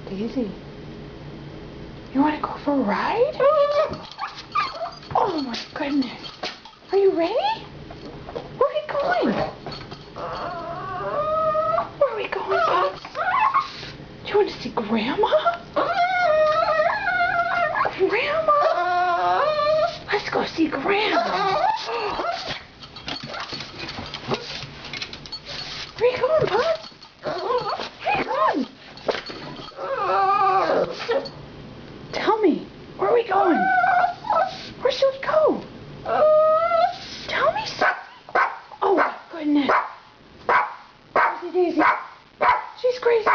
Daisy, you want to go for a ride? Oh my goodness. Are you ready? Where are we going? Where are we going, Pups? Do you want to see Grandma? Grandma? Let's go see Grandma. Where are you going, Pups? Where are you going? Tell me, where are we going? Where should we go? Tell me so. Oh my goodness. Daisy, Daisy. She's crazy.